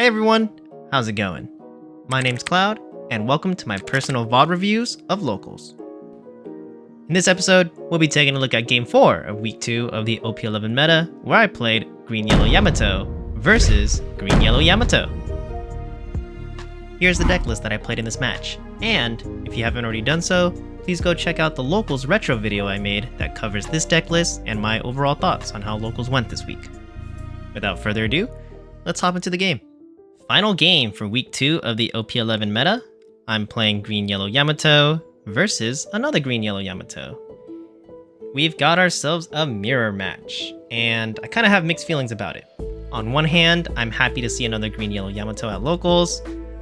Hey everyone, how's it going? My name's Cloud, and welcome to my personal VOD reviews of Locals. In this episode, we'll be taking a look at Game 4 of Week 2 of the OP11 Meta, where I played Green Yellow Yamato versus Green Yellow Yamato. Here's the deck list that I played in this match, and if you haven't already done so, please go check out the Locals retro video I made that covers this deck list and my overall thoughts on how Locals went this week. Without further ado, let's hop into the game. Final game for Week 2 of the OP11 Meta. I'm playing Green Yellow Yamato versus another Green Yellow Yamato. We've got ourselves a mirror match, and I kind of have mixed feelings about it. On one hand, I'm happy to see another Green Yellow Yamato at Locals,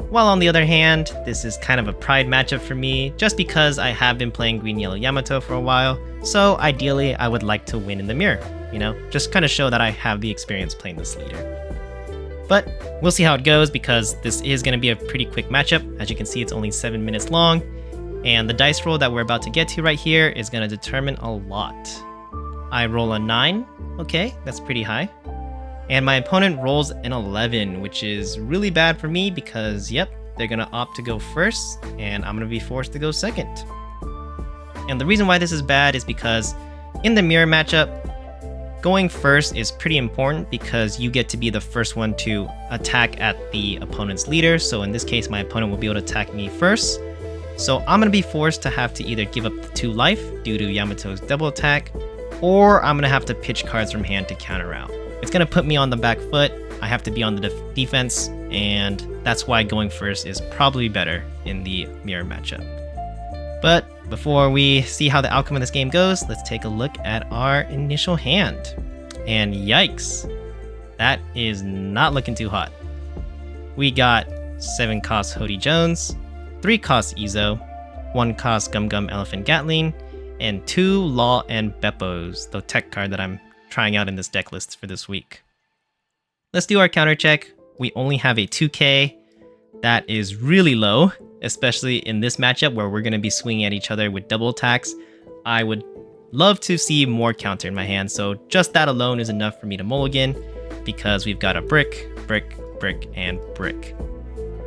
while on the other hand, this is kind of a pride matchup for me, just because I have been playing Green Yellow Yamato for a while, so ideally I would like to win in the mirror, just kind of show that I have the experience playing this leader. But we'll see how it goes, because this is going to be a pretty quick matchup. As you can see, it's only 7 minutes long, and the dice roll that we're about to get to right here is going to determine a lot. I roll a 9, okay, that's pretty high. And my opponent rolls an 11, which is really bad for me because, yep, they're going to opt to go first, and I'm going to be forced to go second. And the reason why this is bad is because in the mirror matchup, going first is pretty important because you get to be the first one to attack at the opponent's leader. So in this case, my opponent will be able to attack me first. So I'm going to be forced to have to either give up the 2 life due to Yamato's double attack, or I'm going to have to pitch cards from hand to counter out. It's going to put me on the back foot. I have to be on the defense, and that's why going first is probably better in the mirror matchup. But before we see how the outcome of this game goes, let's take a look at our initial hand. And yikes, that is not looking too hot. We got 7 cost Hody Jones, 3 cost Izo, 1 cost Gum Gum Elephant Gatling, and 2 Law and Beppos, the tech card that I'm trying out in this deck list for this week. Let's do our counter check. We only have a 2k. That is really low, especially in this matchup where we're going to be swinging at each other with double attacks. I would love to see more counter in my hand, so just that alone is enough for me to mulligan, because we've got a brick, brick, brick, and brick.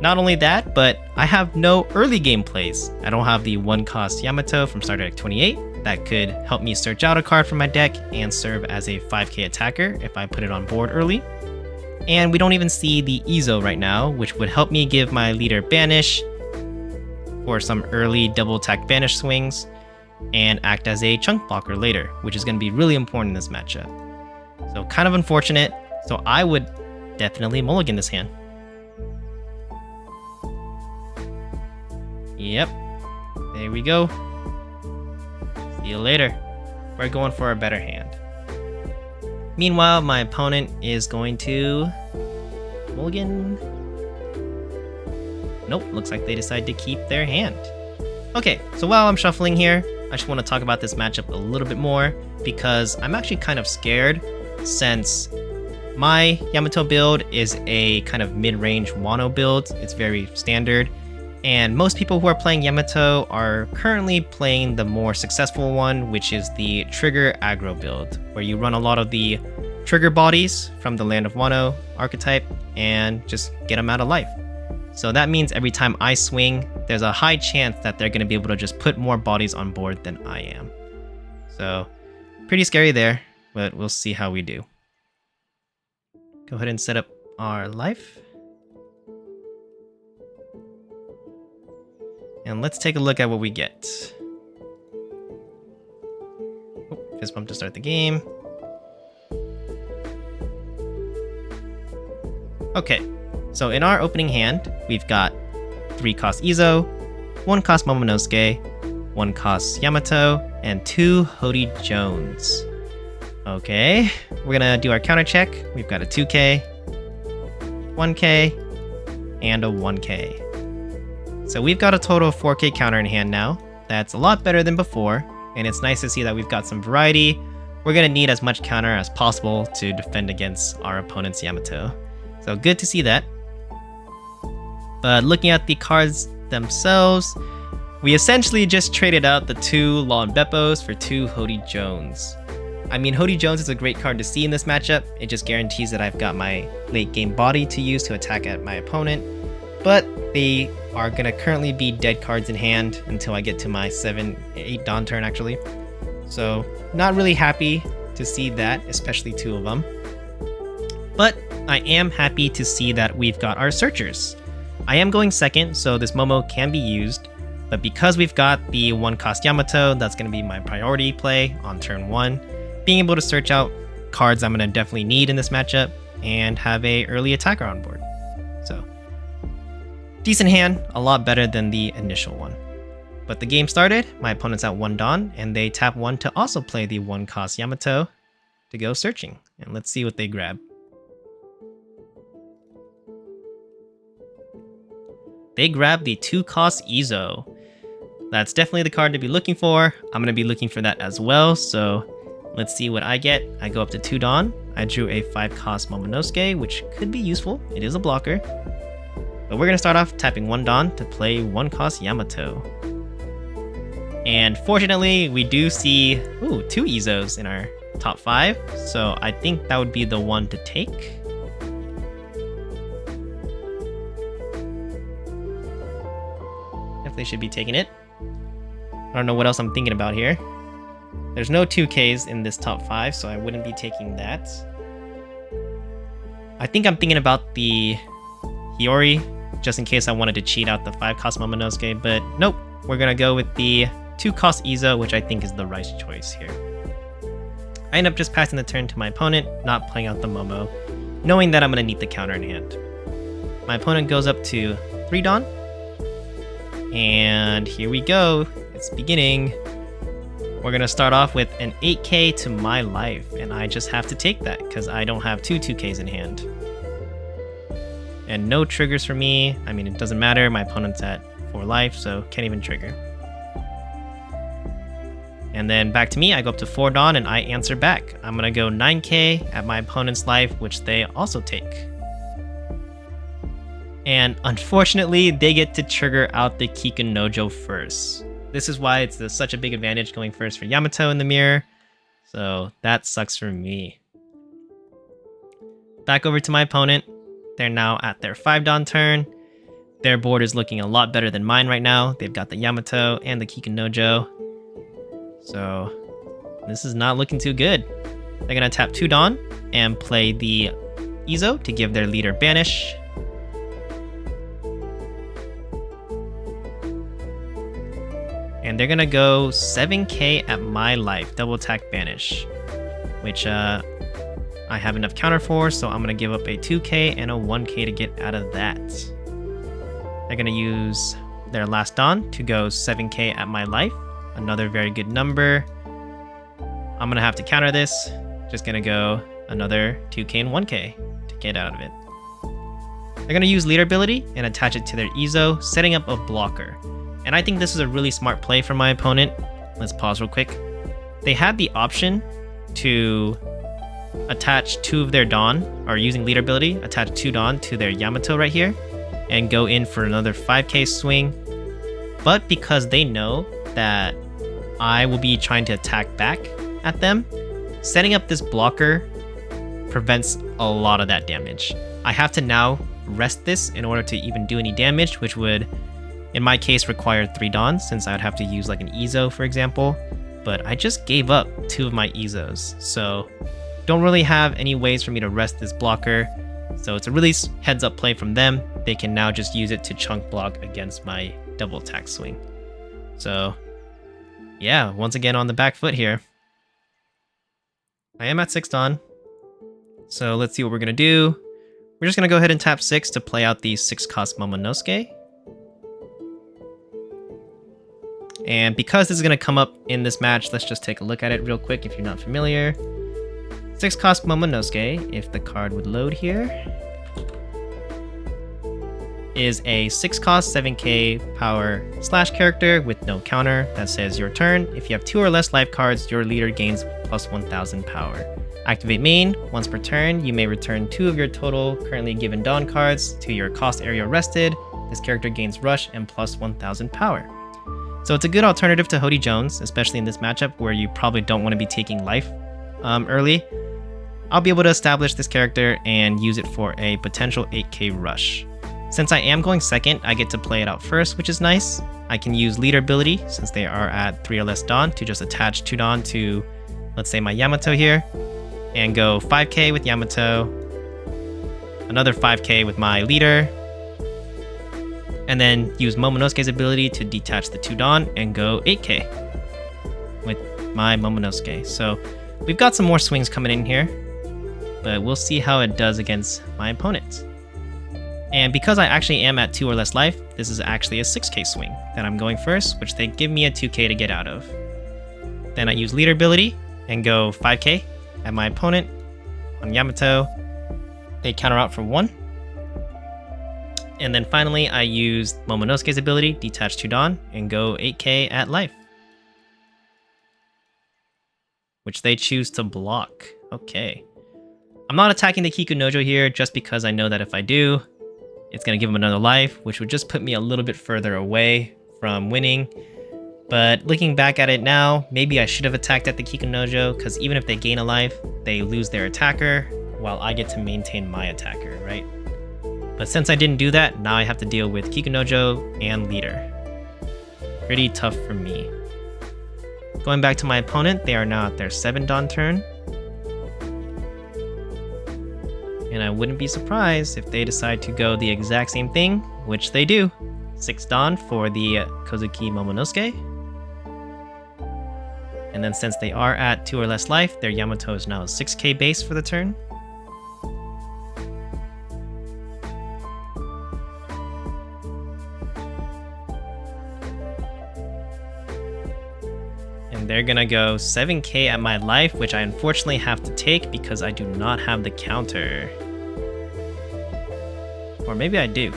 Not only that, but I have no early game plays. I don't have the 1 cost Yamato from starter deck 28. That could help me search out a card from my deck and serve as a 5k attacker if I put it on board early. And we don't even see the Izo right now, which would help me give my leader Banish for some early double attack Banish swings and act as a chunk blocker later, which is going to be really important in this matchup. So kind of unfortunate, so I would definitely mulligan this hand. Yep, there we go. See you later. We're going for a better hand. Meanwhile, my opponent is going to mulligan. Nope, looks like they decide to keep their hand. Okay, so while I'm shuffling here, I just want to talk about this matchup a little bit more, because I'm actually kind of scared, since my Yamato build is a kind of mid-range Wano build. It's very standard. And most people who are playing Yamato are currently playing the more successful one, which is the Trigger Aggro build, where you run a lot of the trigger bodies from the Land of Wano archetype and just get them out of life. So that means every time I swing, there's a high chance that they're going to be able to just put more bodies on board than I am. So pretty scary there, but we'll see how we do. Go ahead and set up our life. And let's take a look at what we get. Oh, fist bump to start the game. Okay, so in our opening hand, we've got 3 cost Izo, 1 cost Momonosuke, 1 cost Yamato, and 2 Hody Jones. Okay, we're gonna do our counter check. We've got a 2k, 1k, and a 1k. So we've got a total of 4k counter in hand now. That's a lot better than before, and it's nice to see that we've got some variety. We're going to need as much counter as possible to defend against our opponent's Yamato. So good to see that. But looking at the cards themselves, we essentially just traded out the 2 Law and Beppos for 2 Hody Jones. I mean, OP Jones is a great card to see in this matchup. It just guarantees that I've got my late game body to use to attack at my opponent. But they are going to currently be dead cards in hand until I get to my 7-8 Dawn turn, actually. So, not really happy to see that, especially 2 of them. But I am happy to see that we've got our Searchers. I am going second, so this Momo can be used. But because we've got the 1-cost Yamato, that's going to be my priority play on turn 1. Being able to search out cards I'm going to definitely need in this matchup and have a early attacker on board. So, decent hand, a lot better than the initial one. But the game started, my opponent's at 1 Dawn, and they tap 1 to also play the 1-cost Yamato to go searching. And let's see what they grab. They grab the 2-cost Izo. That's definitely the card to be looking for. I'm going to be looking for that as well, so let's see what I get. I go up to 2 Dawn. I drew a 5-cost Momonosuke, which could be useful. It is a blocker. But we're going to start off tapping 1 Dawn to play 1-cost Yamato. And fortunately, we do see 2 Izos in our top 5, so I think that would be the one to take. Definitely should be taking it. I don't know what else I'm thinking about here. There's no 2Ks in this top 5, so I wouldn't be taking that. I think I'm thinking about the Hiyori, just in case I wanted to cheat out the 5-cost Momonosuke, but nope. We're going to go with the 2-cost Izo, which I think is the right choice here. I end up just passing the turn to my opponent, not playing out the Momo, knowing that I'm going to need the counter in hand. My opponent goes up to 3 Dawn, and here we go. It's beginning. We're going to start off with an 8k to my life, and I just have to take that because I don't have 2 2ks in hand. And no triggers for me. I mean, it doesn't matter. My opponent's at 4 life, so can't even trigger. And then back to me, I go up to 4 Dawn and I answer back. I'm going to go 9k at my opponent's life, which they also take. And unfortunately, they get to trigger out the Kiken Nojo first. This is why it's such a big advantage going first for Yamato in the mirror. So that sucks for me. Back over to my opponent. They're now at their 5 Dawn turn. Their board is looking a lot better than mine right now. They've got the Yamato and the Kiken Nojo. So this is not looking too good. They're going to tap 2 Dawn and play the Izo to give their leader Banish. And they're going to go 7k at my life, double attack Banish, which I have enough counter for, so I'm going to give up a 2k and a 1k to get out of that. They're going to use their last Dawn to go 7k at my life, another very good number. I'm going to have to counter this, just going to go another 2k and 1k to get out of it. They're going to use leader ability and attach it to their Izo, setting up a blocker. And I think this is a really smart play for my opponent. Let's pause real quick. They had the option to attach 2 of their Dawn, or using leader ability, attach 2 Dawn to their Yamato right here, and go in for another 5k swing. But because they know that I will be trying to attack back at them, setting up this blocker prevents a lot of that damage. I have to now rest this in order to even do any damage, which would, in my case, require 3 Dawns, since I would have to use like an Izo, for example. But I just gave up 2 of my Izos, so don't really have any ways for me to rest this blocker. So it's a really heads up play from them. They can now just use it to chunk block against my double attack swing. So yeah, once again on the back foot here. I am at 6 Dawn. So let's see what we're going to do. We're just going to go ahead and tap 6 to play out the 6-cost Momonosuke. And because this is going to come up in this match, let's just take a look at it real quick if you're not familiar. 6-cost Momonosuke, if the card would load here, is a 6-cost 7k power slash character with no counter that says your turn. If you have 2 or less life cards, your leader gains plus 1000 power. Activate main. Once per turn, you may return 2 of your total currently given Dawn cards to your cost area rested. This character gains rush and plus 1000 power. So it's a good alternative to OP Jones, especially in this matchup where you probably don't want to be taking life early, I'll be able to establish this character and use it for a potential 8k rush. Since I am going second, I get to play it out first, which is nice. I can use leader ability, since they are at 3 or less Dawn, to just attach 2 Dawn to, let's say, my Yamato here, and go 5k with Yamato, another 5k with my leader, and then use Momonosuke's ability to detach the 2 Dawn and go 8k with my Momonosuke. So we've got some more swings coming in here, but we'll see how it does against my opponent. And because I actually am at 2 or less life, this is actually a 6k swing that I'm going first, which they give me a 2k to get out of. Then I use leader ability and go 5k at my opponent on Yamato. They counter out for 1. And then finally I use Momonosuke's ability, detach 2 Dawn, and go 8k at life, which they choose to block. Okay. I'm not attacking the Kikunojo here just because I know that if I do, it's going to give him another life, which would just put me a little bit further away from winning. But looking back at it now, maybe I should have attacked at the Kikunojo, because even if they gain a life, they lose their attacker, while I get to maintain my attacker, right? But since I didn't do that, now I have to deal with Kikunojo and leader. Pretty tough for me. Going back to my opponent, they are now at their 7 Dawn turn. And I wouldn't be surprised if they decide to go the exact same thing, which they do. 6 Dawn for the Kozuki Momonosuke. And then since they are at 2 or less life, their Yamato is now 6k base for the turn. And they're gonna go 7k at my life, which I unfortunately have to take because I do not have the counter. Or maybe I do.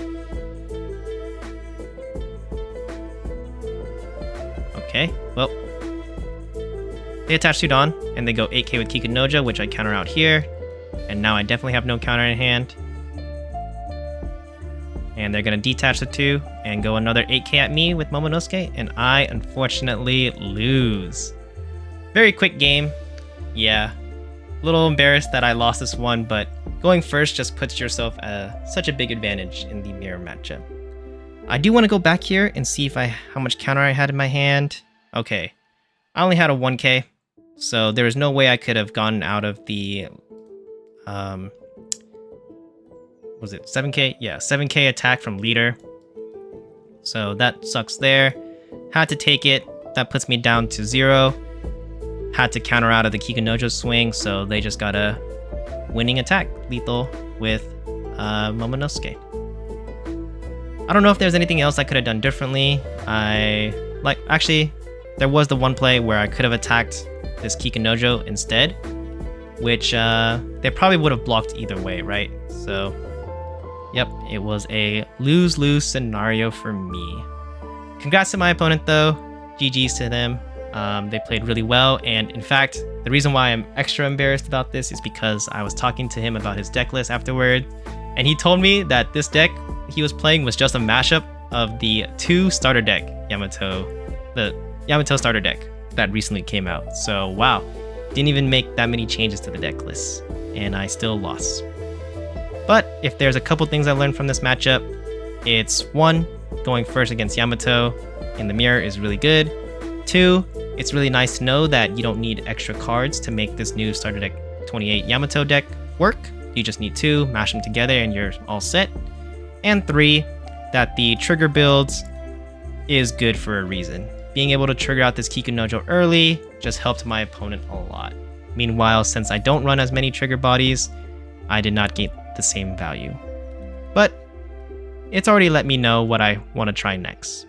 Okay, well. They attach 2 Dawn, and they go 8k with Kikunojo, which I counter out here. And now I definitely have no counter in hand. And they're going to detach the 2 and go another 8k at me with Momonosuke, and I unfortunately lose. Very quick game. Yeah, a little embarrassed that I lost this one, but going first just puts yourself such a big advantage in the mirror matchup. I do want to go back here and see if how much counter I had in my hand. Okay, I only had a 1k, so there was no way I could have gotten out of the was it 7k? Yeah, 7k attack from leader. So that sucks there. Had to take it. That puts me down to 0. Had to counter out of the Kikunojo swing, so they just got a winning attack, lethal with Momonosuke. I don't know if there's anything else I could have done differently. Actually, there was the one play where I could have attacked this Kikunojo instead, which they probably would have blocked either way, right? So, yep, it was a lose-lose scenario for me. Congrats to my opponent, though. GG's to them. They played really well, and in fact, the reason why I'm extra embarrassed about this is because I was talking to him about his deck list afterward, and he told me that this deck he was playing was just a mashup of the 2 starter deck the Yamato starter deck that recently came out. So wow, didn't even make that many changes to the deck list, and I still lost. But if there's a couple things I learned from this matchup, it's 1, going first against Yamato in the mirror is really good. 2, it's really nice to know that you don't need extra cards to make this new starter deck 28 Yamato deck work. You just need 2, mash them together, and you're all set. And 3, that the trigger builds is good for a reason. Being able to trigger out this Kikunojo early just helped my opponent a lot. Meanwhile, since I don't run as many trigger bodies, I did not get the same value. But it's already let me know what I want to try next.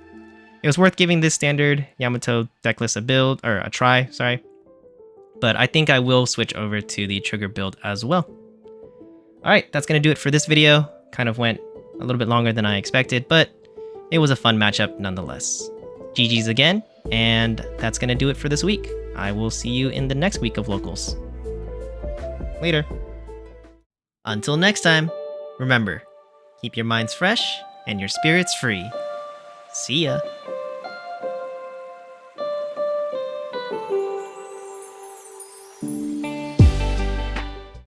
It was worth giving this standard Yamato decklist a try, but I think I will switch over to the trigger build as well. Alright, that's going to do it for this video. Kind of went a little bit longer than I expected, but it was a fun matchup nonetheless. GG's again, and that's going to do it for this week. I will see you in the next week of Locals. Later. Until next time, remember, keep your minds fresh and your spirits free. See ya.